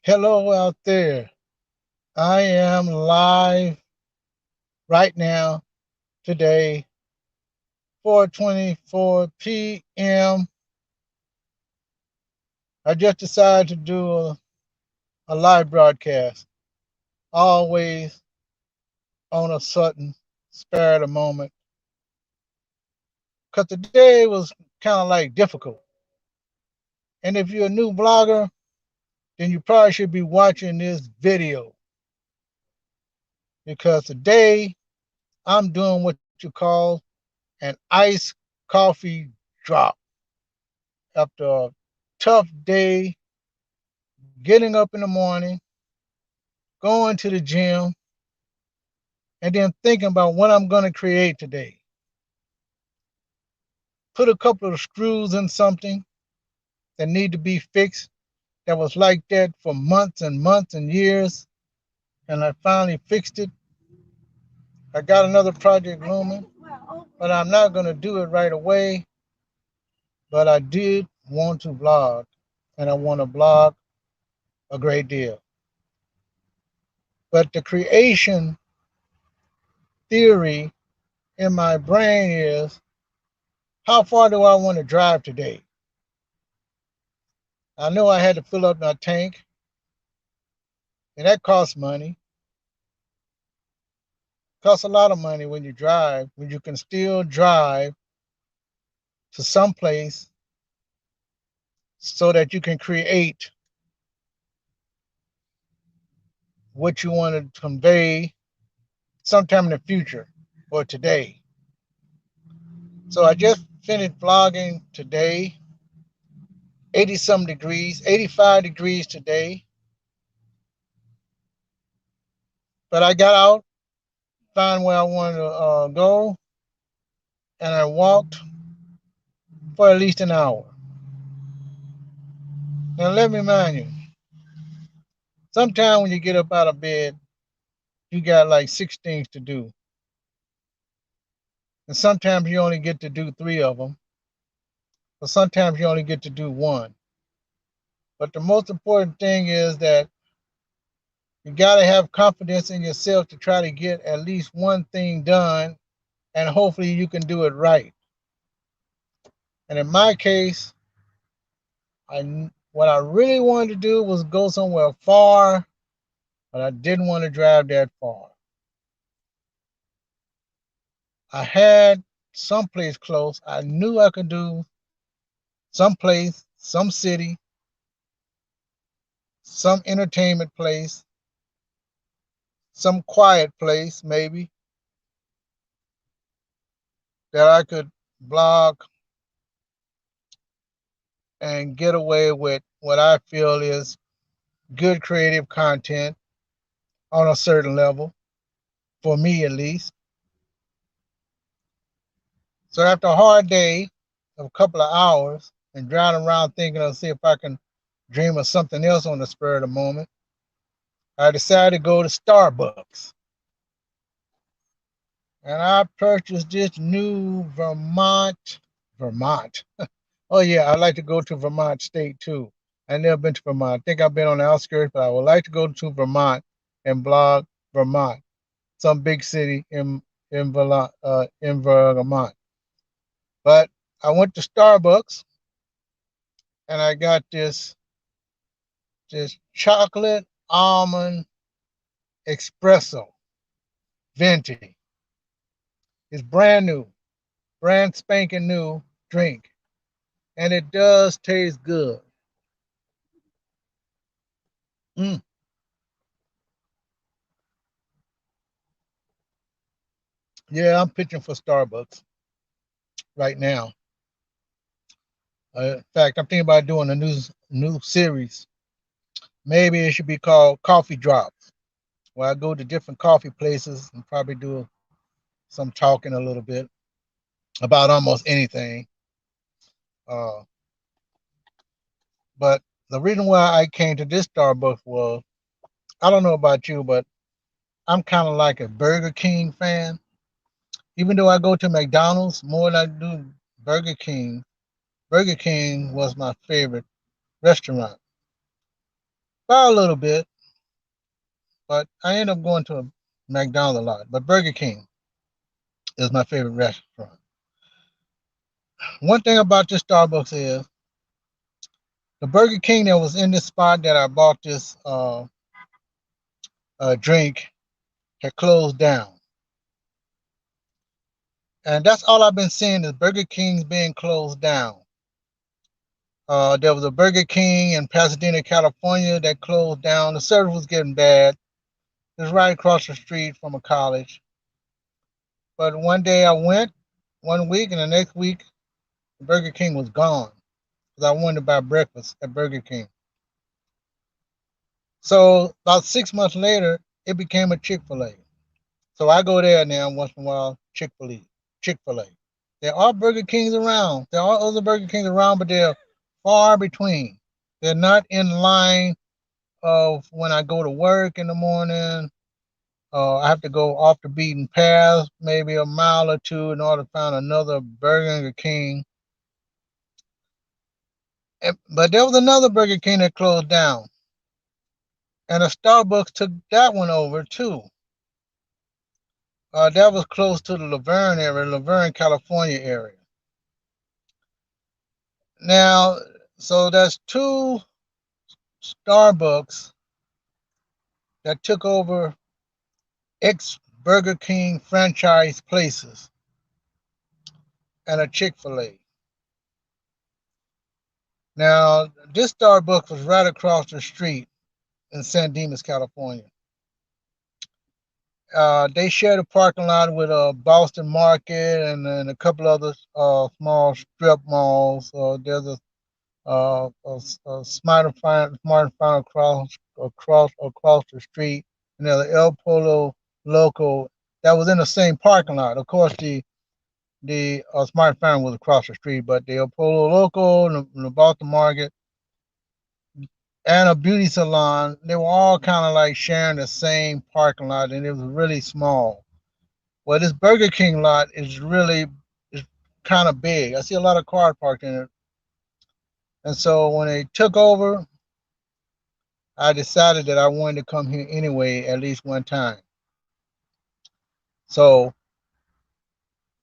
Hello out there. I am live right now, today, 4:24 p.m. I just decided to do a live broadcast, always on a sudden spur of the moment, because today was kind of like difficult. And if you're a new blogger, then you probably should be watching this video because today I'm doing what you call an iced coffee drop after a tough day, getting up in the morning, going to the gym, and then thinking about what I'm going to create today. Put a couple of screws in something that need to be fixed that was like that for months and months and years, and I finally fixed it. I got another project looming, but I'm not going to do it right away. But I did want to vlog, and I want to blog a great deal. But the creation theory in my brain is, how far do I want to drive today? I know I had to fill up my tank, and that costs money. It costs a lot of money when you drive, when you can still drive to some place so that you can create what you want to convey sometime in the future or today. So I just finished vlogging today, 80 some degrees, 85 degrees today. But I got out, found where I wanted to go, and I walked for at least an hour. Now, let me remind you, sometimes when you get up out of bed, you got like six things to do. And sometimes you only get to do three of them, but sometimes you only get to do one. But the most important thing is that you got to have confidence in yourself to try to get at least one thing done, and hopefully you can do it right. And in my case, what I really wanted to do was go somewhere far, but I didn't want to drive that far. I had someplace close. I knew I could do someplace, some city, some entertainment place, some quiet place, maybe, that I could blog and get away with what I feel is good creative content on a certain level, for me at least. So after a hard day of a couple of hours and driving around thinking of see if I can dream of something else on the spur of the moment, I decided to go to Starbucks. And I purchased this new Vermont. Oh yeah, I'd like to go to Vermont State too. I've never been to Vermont. I think I've been on the outskirts, but I would like to go to Vermont and blog Vermont, some big city in Vermont. But I went to Starbucks and I got this chocolate almond espresso venti. It's brand new, brand spanking new drink, and it does taste good. Mm. Yeah, I'm pitching for Starbucks right now. In fact, I'm thinking about doing a new series. Maybe it should be called Coffee Drops, where I go to different coffee places and probably do some talking a little bit about almost anything. Uh, but the reason why I came to this Starbucks was, I don't know about you, but I'm kind of like a Burger King fan. Even though I go to McDonald's more than I do Burger King, Burger King was my favorite restaurant. By a little bit, but I end up going to a McDonald's a lot. But Burger King is my favorite restaurant. One thing about this Starbucks is the Burger King that was in this spot that I bought this drink had closed down. And that's all I've been seeing is Burger King's being closed down. There was a Burger King in Pasadena, California that closed down. The service was getting bad. It was right across the street from a college. But one day I went, one week, and the next week, Burger King was gone because I wanted to buy breakfast at Burger King. So about 6 months later, it became a Chick-fil-A. So I go there now once in a while, Chick-fil-A. Chick-fil-A. There are Burger Kings around. There are other Burger Kings around, but they're far between. They're not in line of when I go to work in the morning. I have to go off the beaten path, maybe a mile or two, in order to find another Burger King. But there was another Burger King that closed down, and a Starbucks took that one over too. That was close to the Laverne area, Laverne, California area. Now, so that's two Starbucks that took over ex Burger King franchise places and a Chick-fil-A. Now, this Starbucks was right across the street in San Dimas, California. They shared a parking lot with a Boston Market and a couple other small strip malls. There's a smart final across the street, and there's an El Polo Local that was in the same parking lot. Of course, the Smart Farm was across the street, but the El Polo Local and the Boston Market and a beauty salon, they were all kind of like sharing the same parking lot, and it was really small. Well, this Burger King lot is kind of big. I see a lot of cars parked in it, and so when they took over, I decided that I wanted to come here anyway, at least one time. So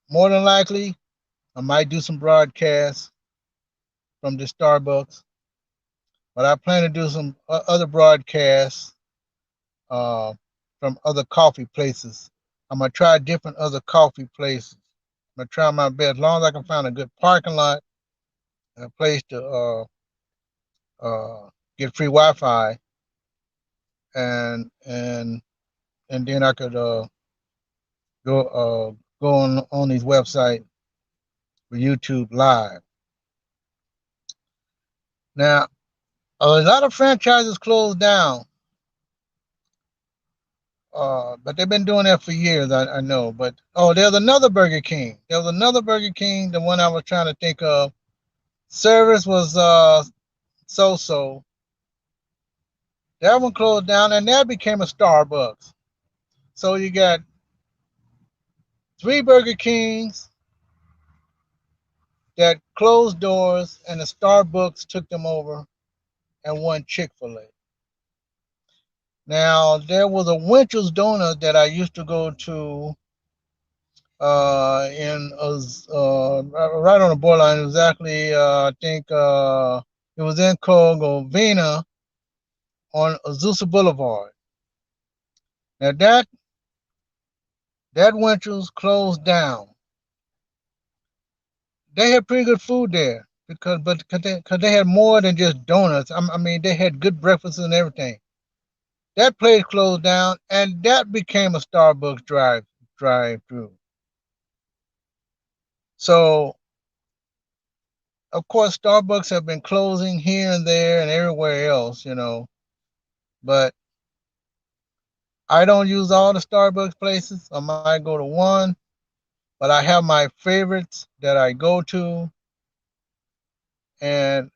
more than likely, I might do some broadcasts from the Starbucks, but I plan to do some other broadcasts uh, from other coffee places. I'm gonna try different other coffee places. I'm gonna try my best, as long as I can find a good parking lot and a place to get free Wi-Fi, and and and then I could go on these websites for YouTube Live. Now, a lot of franchises closed down, but they've been doing that for years. I know. But there's another Burger King. There was another Burger King. The one I was trying to think of. Service was so. That one closed down, and that became a Starbucks. So you got three Burger Kings that closed doors, and the Starbucks took them over, and one Chick-fil-A. Now there was a Winchell's Donut that I used to go to in right on the borderline. Exactly, I think it was in Covina on Azusa Boulevard. Now that Winchell's closed down. They had pretty good food there because they had more than just donuts. I mean, they had good breakfast and everything. That place closed down, and that became a Starbucks drive through. So of course, Starbucks have been closing here and there and everywhere else, but I don't use all the Starbucks places. I might go to one, but I have my favorites that I go to, and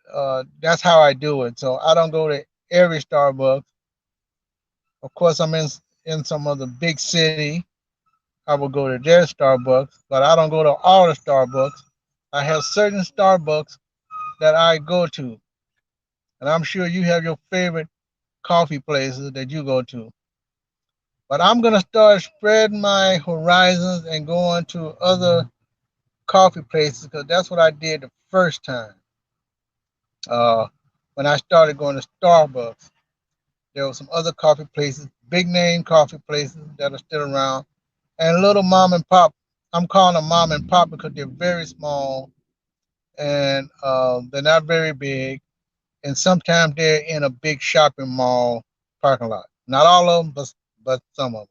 that's how I do it. So I don't go to every Starbucks. Of course, I'm in some other big city. I will go to their Starbucks, but I don't go to all the Starbucks. I have certain Starbucks that I go to, and I'm sure you have your favorite coffee places that you go to. But I'm gonna start spreading my horizons and going to other coffee places because that's what I did the first time. Uh, when I started going to Starbucks, there were some other coffee places, big name coffee places that are still around, and little mom and pop. I'm calling them mom and pop because they're very small and they're not very big. And sometimes they're in a big shopping mall parking lot. Not all of them, but some of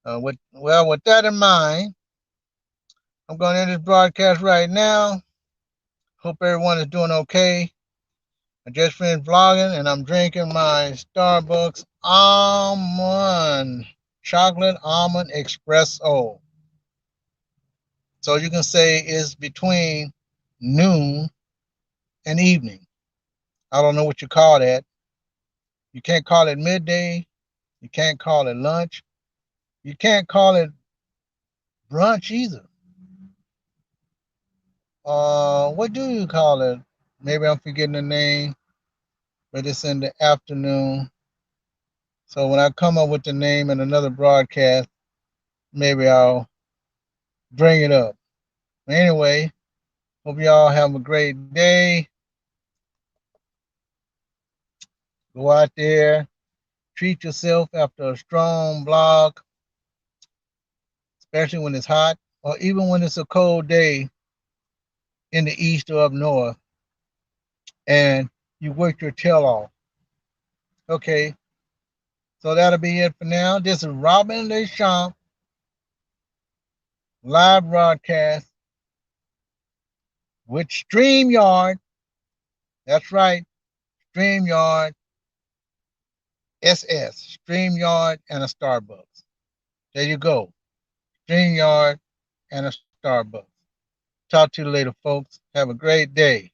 them. With that in mind, I'm going to end this broadcast right now. Hope everyone is doing okay. I just finished vlogging and I'm drinking my Starbucks almond chocolate almond espresso. So you can say it's between noon and evening. I don't know what you call that. You can't call it midday. You can't call it lunch. You can't call it brunch either. What do you call it? Maybe I'm forgetting the name, but it's in the afternoon. So when I come up with the name in another broadcast, maybe I'll bring it up. Anyway, hope y'all have a great day. Go out there, treat yourself after a strong blog, especially when it's hot, or even when it's a cold day in the east or up north, and you work your tail off. Okay, so that'll be it for now. This is Robin Deschamps, live broadcast with StreamYard. That's right, StreamYard SS, StreamYard and a Starbucks. There you go, StreamYard and a Starbucks. Talk to you later, folks. Have a great day.